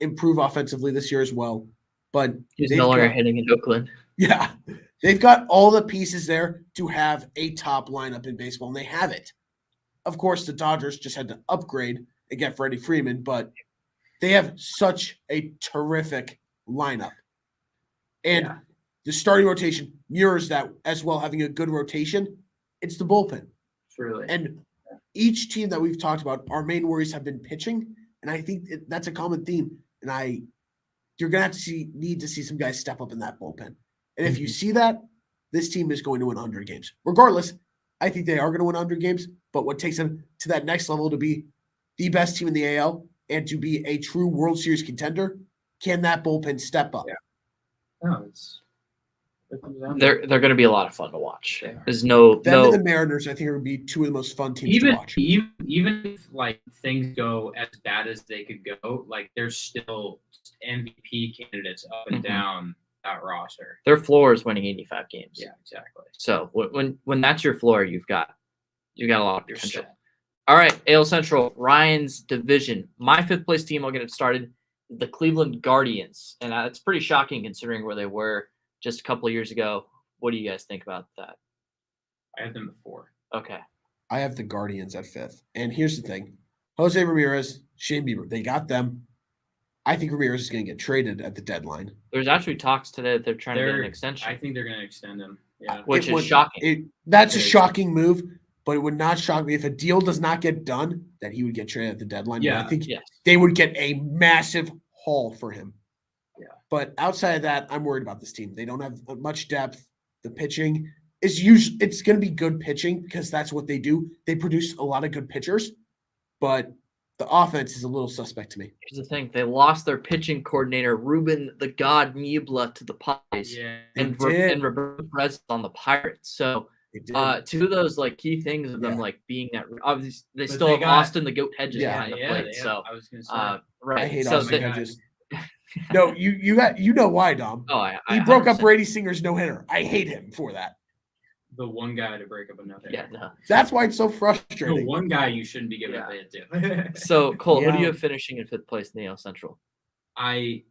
improve offensively this year as well. But he's no longer hitting in Oakland. Yeah. They've got all the pieces there to have a top lineup in baseball, and they have it. Of course, the Dodgers just had to upgrade and get Freddie Freeman, but they have such a terrific lineup. And the starting rotation mirrors that as well, having a good rotation. It's the bullpen. Truly. And each team that we've talked about, our main worries have been pitching, and I think that's a common theme. And you're going to have to need to see some guys step up in that bullpen. And if you see that, this team is going to win 100 games. Regardless, I think they are going to win 100 games, but what takes them to that next level to be the best team in the AL and to be a true World Series contender, can that bullpen step up? Yeah. No, they're going to be a lot of fun to watch. There's and the Mariners, I think, are going to be two of the most fun teams to watch. Even if like things go as bad as they could go, like there's still MVP candidates up and down that roster. Their floor is winning 85 games. Yeah, exactly. So when that's your floor, you've got a lot of potential. All right, AL Central, Ryan's division. My 5th place team, I'll get it started, the Cleveland Guardians. And it's pretty shocking considering where they were just a couple of years ago. What do you guys think about that? I have them at 4. Okay. I have the Guardians at 5th. And here's the thing. Jose Ramirez, Shane Bieber, they got them. I think Ramirez is going to get traded at the deadline. There's actually talks today that they're trying to get an extension. I think they're going to extend him. Yeah. Which is shocking. That's a shocking move, but it would not shock me if a deal does not get done that he would get traded at the deadline. Yeah. I think they would get a massive haul for him. Yeah. But outside of that, I'm worried about this team. They don't have much depth. The pitching is usually it's going to be good pitching because that's what they do. They produce a lot of good pitchers, but the offense is a little suspect to me. Here's the thing. They lost their pitching coordinator, Ruben the God Niebla, to the Padres. Yeah. And Roberto Perez on the Pirates. So two of those like key things of them like being that obviously they still have Austin the Goat Hedges behind the plate. So I was gonna say right. I hate Austin Hedges. No, you know why, Dom. Oh, he broke up Brady Singer's no-hitter. I hate him for that. The one guy to break up another. Yeah, no. That's why it's so frustrating. The one guy you shouldn't be giving a hit to. So, Cole, who do you have finishing in 5th place in the AL Central? I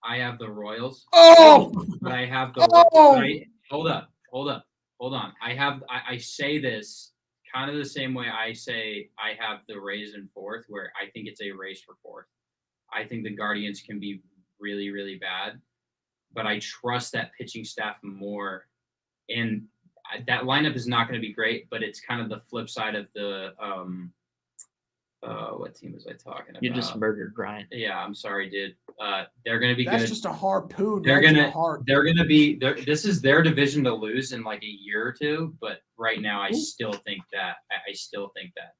have the Royals. Oh! But I have the Hold on. I say this kind of the same way I say I have the Rays in fourth, where I think it's a race for fourth. I think the Guardians can be really, really bad, but I trust that pitching staff more. And that lineup is not going to be great, but it's kind of the flip side of the what team was I talking about? You just murdered Ryan. Yeah, I'm sorry, dude. They're going to be That's good. just a harpoon. They're right to the gonna heart. they're gonna be this is their division to lose in like a year or two, but right now I still think that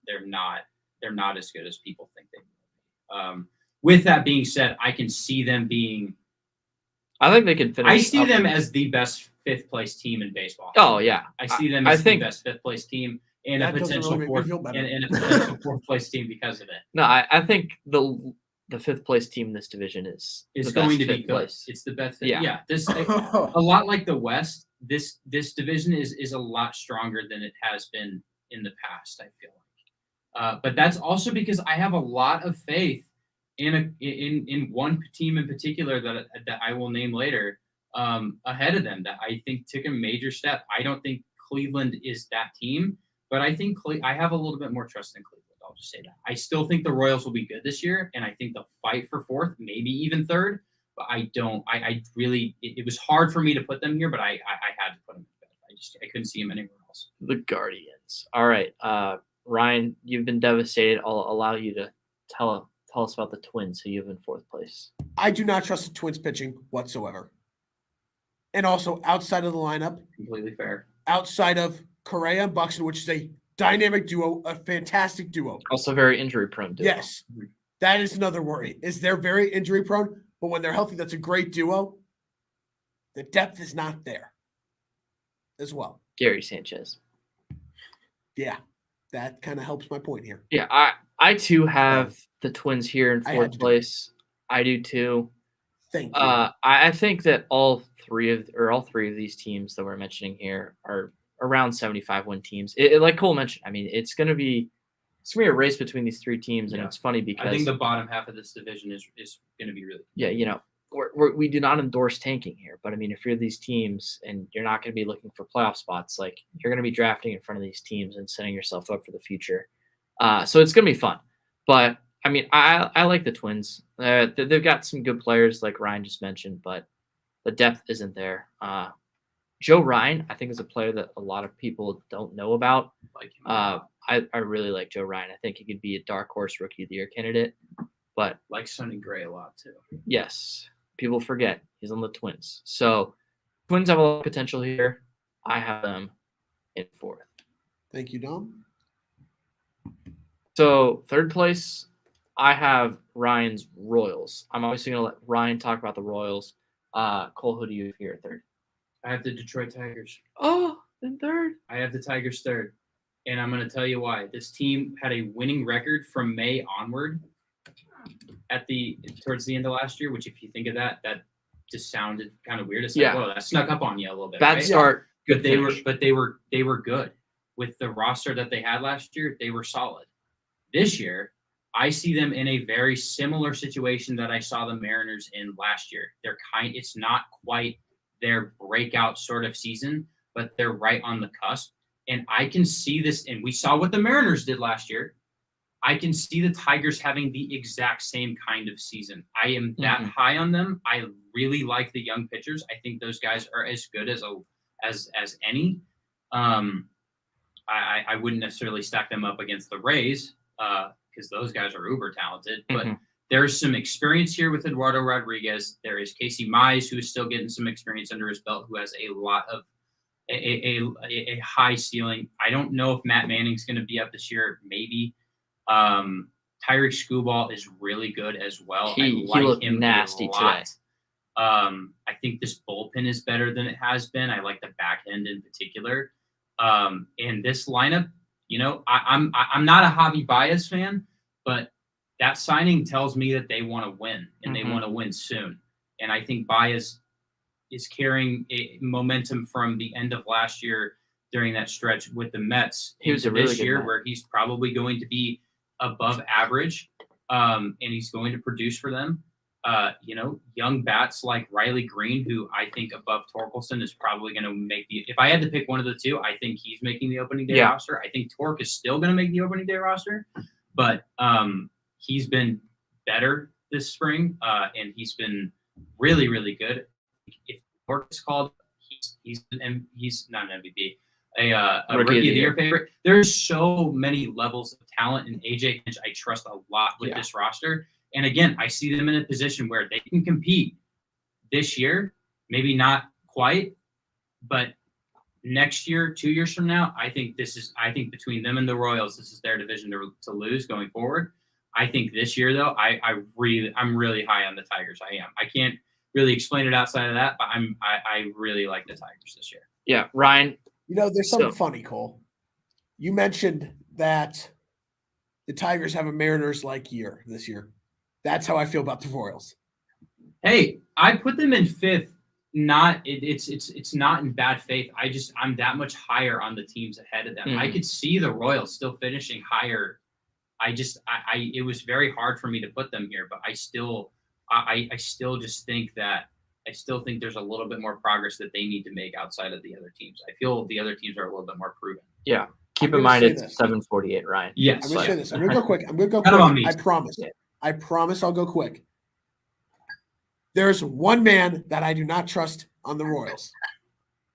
they're not as good as people think they will be. With that being said, I can see them being I think they can finish. I see them as the best fifth place team in baseball. Oh yeah, I see them as the best fifth place team and a That doesn't potential really make me feel better. and a potential fourth place team because of it. No, I think the fifth place team in this division is It's the going best to be fifth good. place. It's the best. Yeah. Yeah. This a lot like the West. This division is a lot stronger than it has been in the past. I feel like, but that's also because I have a lot of faith in one team in particular that I will name later. Ahead of them that I think took a major step. I don't think Cleveland is that team, but I think I have a little bit more trust in Cleveland. I'll just say that. I still think the Royals will be good this year, and I think they'll fight for fourth, maybe even third. But I don't. I really. It was hard for me to put them here, but I had to put them in fifth. I couldn't see them anywhere else. The Guardians. All right, Ryan, you've been devastated. I'll allow you to tell us about the Twins, who you have in fourth place. I do not trust the Twins pitching whatsoever. And also outside of the lineup, Completely fair. outside of Correa and Buxton, which is a dynamic duo, a fantastic duo. Also very injury prone. Yes, that is another worry. Is they're very injury prone, but when they're healthy, that's a great duo. The depth is not there as well. Gary Sanchez. Yeah, that kind of helps my point here. Yeah, I too have the Twins here in I had fourth to do place. I do too. Thank you. I think that all three of these teams that we're mentioning here are around 75 win teams. Like Cole mentioned, I mean, it's gonna be a race between these three teams, and it's funny because I think the bottom half of this division is going to be really. Yeah, you know, we do not endorse tanking here, but I mean, if you're these teams and you're not going to be looking for playoff spots, like you're going to be drafting in front of these teams and setting yourself up for the future. So it's going to be fun. But I mean, I like the Twins. They've got some good players, like Ryan just mentioned, but the depth isn't there. Joe Ryan, I think, is a player that a lot of people don't know about. Like him I really like Joe Ryan. I think he could be a dark horse rookie of the year candidate. But like Sonny Gray a lot too. yes, people forget he's on the Twins. So Twins have a lot of potential here. I have them in fourth. Thank you, Dom. So third place, I have Ryan's Royals. I'm obviously going to let Ryan talk about the Royals. Cole, who do you have here at third? I have the Detroit Tigers. Oh, then third. I have the Tigers third. And I'm going to tell you why. This team had a winning record from May onward towards the end of last year, which if you think of that just sounded kind of weird. It's like, whoa, that snuck up on you a little bit. Bad right? start. But they were good. With the roster that they had last year, they were solid. This year, I see them in a very similar situation that I saw the Mariners in last year. It's not quite their breakout sort of season, but they're right on the cusp. And I can see this, and we saw what the Mariners did last year. I can see the Tigers having the exact same kind of season. I am that high on them. I really like the young pitchers. I think those guys are as good as any. I wouldn't necessarily stack them up against the Rays because those guys are uber talented. But there's some experience here with Eduardo Rodriguez. There is Casey Mize, who is still getting some experience under his belt, who has a lot of a high ceiling. I don't know if Matt Manning's going to be up this year. Maybe. Tyreek Skubal is really good as well. He looked nasty today. I think this bullpen is better than it has been. I like the back end in particular. And this lineup, you know, I'm not a Javi Baez fan, but that signing tells me that they want to win and they want to win soon. And I think Baez is carrying a momentum from the end of last year during that stretch with the Mets into this year, where he's probably going to be above average, and he's going to produce for them. young bats like Riley Green, who I think above Torkelson is probably going to make the. If I had to pick one of the two, I think he's making the opening day roster. I think Torque is still going to make the opening day roster, but he's been better this spring, and he's been really, really good. If Torque is called, he's not an MVP. A rookie of the year favorite. There's so many levels of talent, and AJ Hinch I trust a lot with this roster. And again, I see them in a position where they can compete this year, maybe not quite, but next year, 2 years from now, I think between them and the Royals, this is their division to lose going forward. I think this year, though, I'm really high on the Tigers. I am. I can't really explain it outside of that, but I really like the Tigers this year. Yeah, Ryan. There's something funny, Cole. You mentioned that the Tigers have a Mariners-like year this year. That's how I feel about the Royals. Hey, I put them in fifth. It's not in bad faith. I'm that much higher on the teams ahead of them. I could see the Royals still finishing higher. It was very hard for me to put them here, but I still think there's a little bit more progress that they need to make outside of the other teams. I feel the other teams are a little bit more proven. Yeah. Keep in mind it's 7:48, Ryan. Yes. I'm going to say this. I'm going to go quick. I promise. Yeah. I promise I'll go quick. There's one man that I do not trust on the Royals,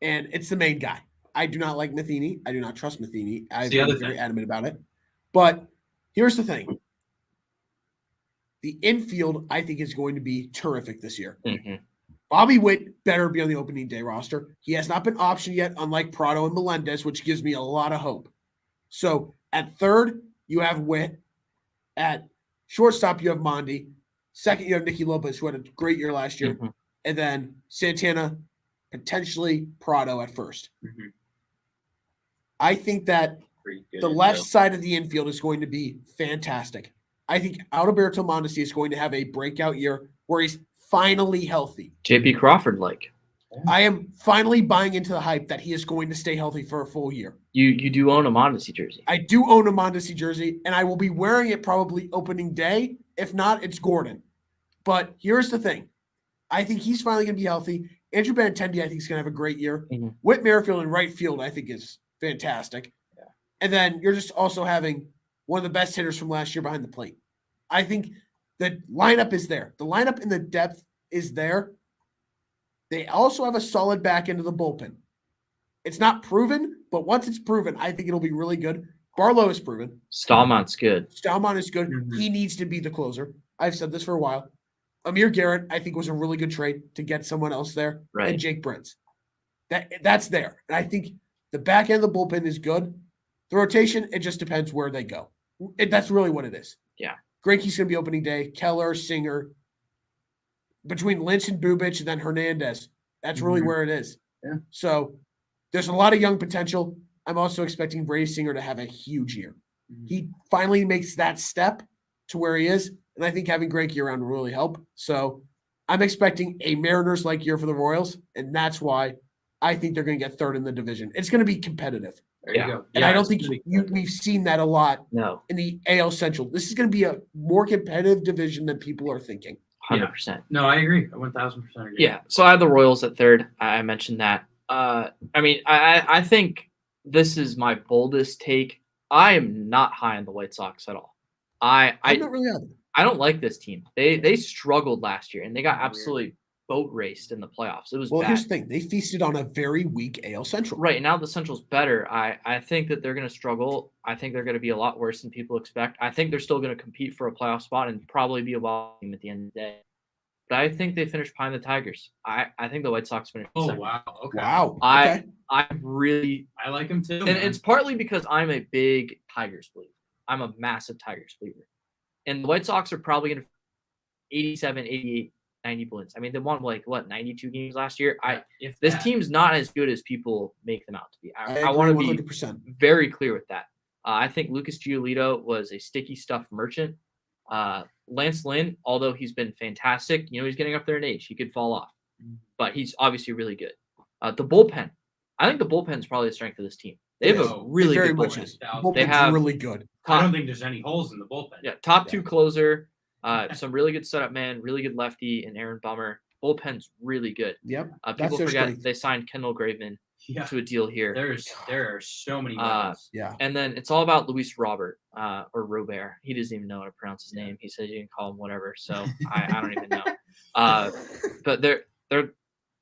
and it's the main guy. I do not like Matheny. I do not trust Matheny. I've been very adamant about it. But here's the thing. The infield, I think, is going to be terrific this year. Mm-hmm. Bobby Witt better be on the opening day roster. He has not been optioned yet, unlike Prado and Melendez, which gives me a lot of hope. So at third, you have Witt. At shortstop, you have Mondi. Second, you have Nicky Lopez, who had a great year last year. Mm-hmm. And then Santana, potentially Prado at first. Mm-hmm. I think that the left side of the infield is going to be fantastic. I think Alberto Mondesi is going to have a breakout year where he's finally healthy. JP Crawford like. I am finally buying into the hype that he is going to stay healthy for a full year. You do own a Mondesi jersey. I do own a Mondesi jersey, and I will be wearing it probably opening day. If not, it's Gordon. But here's the thing. I think he's finally going to be healthy. Andrew Benintendi, I think, is going to have a great year. Mm-hmm. Whit Merrifield in right field, I think, is fantastic. Yeah. And then you're just also having one of the best hitters from last year behind the plate. I think the lineup is there. The lineup and the depth is there. They also have a solid back end of the bullpen. It's not proven, but once it's proven, I think it'll be really good. Barlow is proven. Stallmont's good. Stallmont is good. Mm-hmm. He needs to be the closer. I've said this for a while. Amir Garrett, I think, was a really good trade to get someone else there. Right. And Jake Brentz. That's there. And I think the back end of the bullpen is good. The rotation, it just depends where they go. That's really what it is. Yeah. Greinke's going to be opening day. Keller, Singer. Between Lynch and Bubic and then Hernandez. That's really where it is. Yeah. So there's a lot of young potential. I'm also expecting Brady Singer to have a huge year. Mm-hmm. He finally makes that step to where he is. And I think having Greinke around will really help. So I'm expecting a Mariners-like year for the Royals. And that's why I think they're going to get third in the division. It's going to be competitive. There you go. And I don't think we've seen that a lot in the AL Central. This is going to be a more competitive division than people are thinking. 100%. No, I agree. I 1,000% agree. Yeah. So I have the Royals at third. I mentioned that. I think this is my boldest take. I am not high on the White Sox at all. I'm not really either. I don't like this team. They struggled last year and they got absolutely boat raced in the playoffs. It was bad. Here's the thing. They feasted on a very weak AL Central. Right. Now the Central's better. I think that they're going to struggle. I think they're going to be a lot worse than people expect. I think they're still going to compete for a playoff spot and probably be a wild team at the end of the day. But I think they finished behind the Tigers. I think the White Sox finished second. Wow. Okay. Wow. I like them too. And it's partly because I'm a big Tigers believer. I'm a massive Tigers believer. And the White Sox are probably going to 87, 88, 90 points. I mean, they won 92 games last year. This team's not as good as people make them out to be. I want to be 100%. very clear with that. I think Lucas Giolito was a sticky stuff merchant. Lance Lynn, although he's been fantastic, he's getting up there in age. He could fall off, but he's obviously really good. The bullpen, I think the bullpen is probably the strength of this team. They have a really good bullpen. Bullpen's They have really good. I don't think there's any holes in the bullpen. Yeah, top two closer. Some really good setup man, really good lefty, and Aaron Bummer. Bullpen's really good. Yep. People their forget strength. they signed Kendall Graveman Yeah. to a deal here. There are so many Uh, weapons. Yeah. And then it's all about Luis Robert or Robert. He doesn't even know how to pronounce his Yeah. name. He says you can call him whatever. So I don't even know. But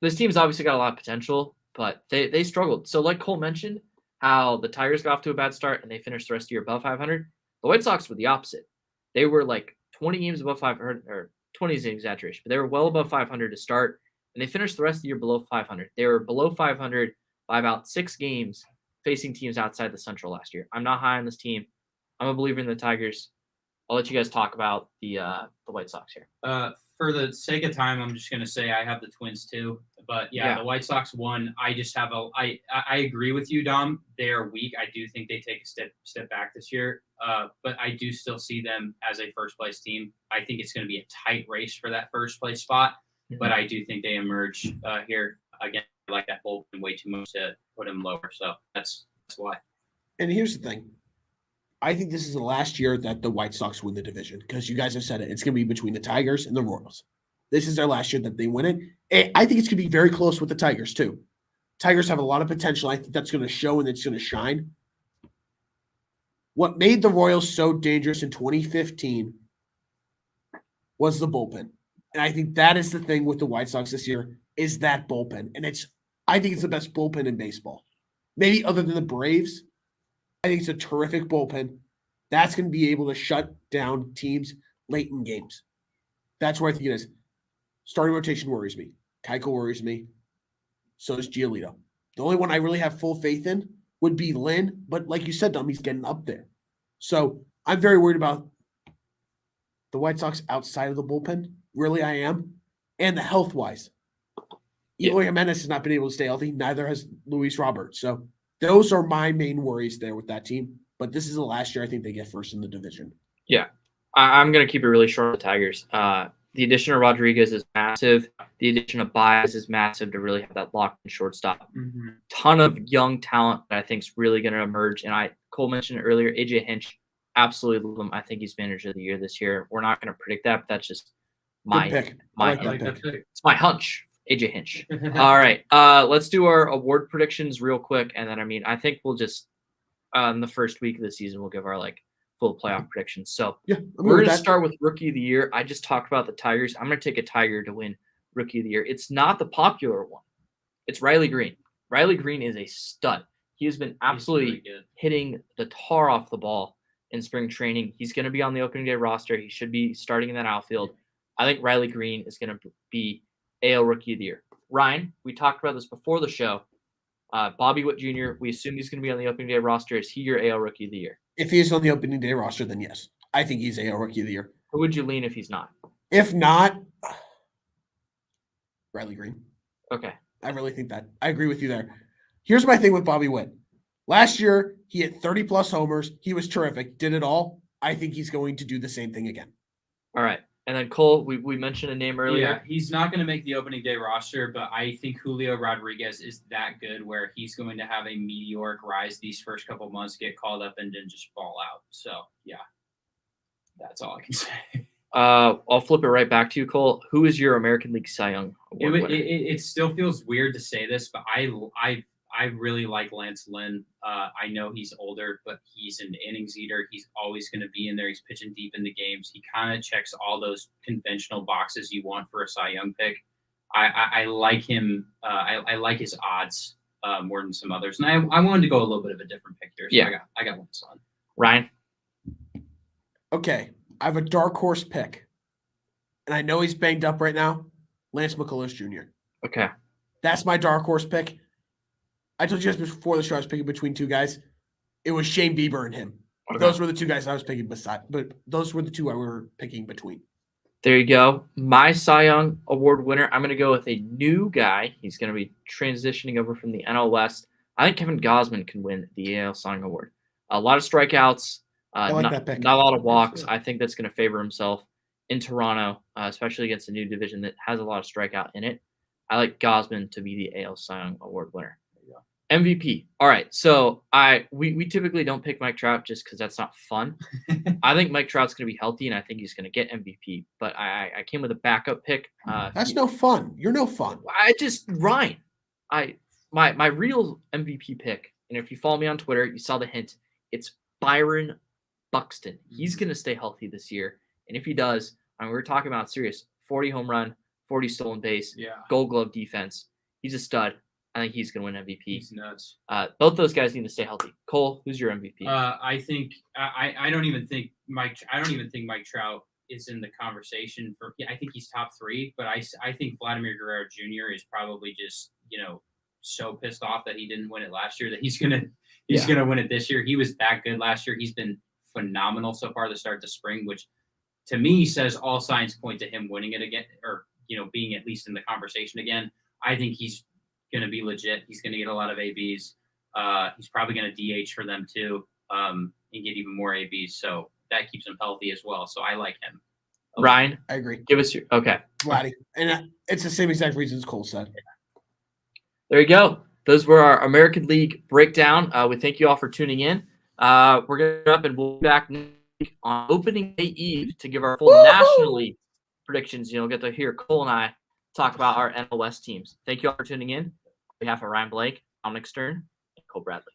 this team's obviously got a lot of potential, but they struggled. So like Cole mentioned, how the Tigers got off to a bad start and they finished the rest of the year above 500. The White Sox were the opposite. They were like 20 games above 500, or 20 is an exaggeration, but they were well above 500 to start, and they finished the rest of the year below 500. They were below 500 by about 6 games facing teams outside the Central last year. I'm not high on this team. I'm a believer in the Tigers. I'll let you guys talk about the White Sox here. For the sake of time, I'm just going to say I have the Twins too. But yeah, the White Sox won. I just have I agree with you, Dom. They are weak. I do think they take a step back this year. But I do still see them as a first place team. I think it's going to be a tight race for that first place spot. Mm-hmm. But I do think they emerge here again. I like that bullpen way too much to put them lower. So that's why. And here's the thing. I think this is the last year that the White Sox win the division, because you guys have said it. It's going to be between the Tigers and the Royals. This is their last year that they win it. And I think it's going to be very close with the Tigers too. Tigers have a lot of potential. I think that's going to show and it's going to shine. What made the Royals so dangerous in 2015 was the bullpen. And I think that is the thing with the White Sox this year, is that bullpen. And I think it's the best bullpen in baseball. Maybe other than the Braves. I think it's a terrific bullpen. That's going to be able to shut down teams late in games. That's where I think it is. Starting rotation worries me. Keuchel worries me. So does Giolito. The only one I really have full faith in would be Lynn, but like you said, Dom, he's getting up there. So I'm very worried about the White Sox outside of the bullpen. Really, I am. And the health-wise. Eloy Jimenez has not been able to stay healthy. Neither has Luis Robert. So those are my main worries there with that team. But this is the last year I think they get first in the division. Yeah. I'm going to keep it really short with the Tigers. The addition of Rodriguez is massive. The addition of Baez is massive to really have that locked in shortstop. Mm-hmm. Ton of young talent that I think is really going to emerge. And Cole mentioned it earlier, AJ Hinch, absolutely love him. I think he's manager of the year this year. We're not going to predict that, but that's just my pick. It's my hunch. AJ Hinch. All right. Let's do our award predictions real quick. And then, I think we'll just, in the first week of the season, we'll give our full playoff predictions. So we're going to start with Rookie of the Year. I just talked about the Tigers. I'm going to take a Tiger to win Rookie of the Year. It's not the popular one. It's Riley Green. Riley Green is a stud. He has been absolutely really hitting the tar off the ball in spring training. He's going to be on the opening day roster. He should be starting in that outfield. I think Riley Green is going to be AL Rookie of the Year. Ryan, we talked about this before the show. Bobby Witt Jr., we assume he's going to be on the opening day roster. Is he your AL Rookie of the Year? If he is on the opening day roster, then yes. I think he's AL Rookie of the Year. Who would you lean if he's not? If not, Riley Green. Okay. I really think that. I agree with you there. Here's my thing with Bobby Witt. Last year, he hit 30-plus homers. He was terrific. Did it all. I think he's going to do the same thing again. All right. And then Cole, we mentioned a name earlier. Yeah, he's not going to make the opening day roster, but I think Julio Rodriguez is that good where he's going to have a meteoric rise these first couple months, get called up, and then just fall out. So, yeah, that's all I can say. I'll flip it right back to you, Cole. Who is your American League Cy Young Award winner? It still feels weird to say this, but I really like Lance Lynn. I know he's older, but he's an innings eater. He's always going to be in there. He's pitching deep in the games. He kind of checks all those conventional boxes you want for a Cy Young pick. I like him. I like his odds more than some others. And I wanted to go a little bit of a different pick here. So I got Lance Lynn. Ryan? Okay. I have a dark horse pick. And I know he's banged up right now. Lance McCullers Jr. Okay. That's my dark horse pick. I told you guys before the show I was picking between two guys. It was Shane Bieber and him. Okay. Those were the two guys I was picking but those were the two I were picking between. There you go. My Cy Young Award winner, I'm going to go with a new guy. He's going to be transitioning over from the NL West. I think Kevin Gausman can win the AL Cy Young Award. A lot of strikeouts, not a lot of walks. I think that's going to favor himself in Toronto, especially against a new division that has a lot of strikeout in it. I like Gausman to be the AL Cy Young Award winner. MVP. All right. So we typically don't pick Mike Trout just because that's not fun. I think Mike Trout's going to be healthy, and I think he's going to get MVP. But I came with a backup pick. That's no fun. You're no fun. Ryan. My real MVP pick, and if you follow me on Twitter, you saw the hint. It's Byron Buxton. He's going to stay healthy this year, and if he does, we're talking about serious 40 home run, 40 stolen base, Gold Glove defense. He's a stud. I think he's going to win MVP. He's nuts. Both those guys need to stay healthy. Cole, who's your MVP? I think I don't even think Mike Trout is in the conversation for. I think he's top 3, but I think Vladimir Guerrero Jr. is probably just so pissed off that he didn't win it last year that he's gonna win it this year. He was that good last year. He's been phenomenal so far to start the spring, which to me says all signs point to him winning it again, or being at least in the conversation again. I think he's going to be legit. He's going to get a lot of ABs. He's probably going to DH for them too, and get even more ABs. So that keeps him healthy as well. So I like him. Ryan, I agree. Give us your Vladdy. And it's the same exact reasons Cole said. There you go. Those were our American League breakdown. We thank you all for tuning in. We're going to up and we'll be back next week on opening day eve to give our full National League predictions. You'll get to hear Cole and I talk about our NL West teams. Thank you all for tuning in. On behalf of Ryan Blake, Dominic Stern, and Cole Bradley.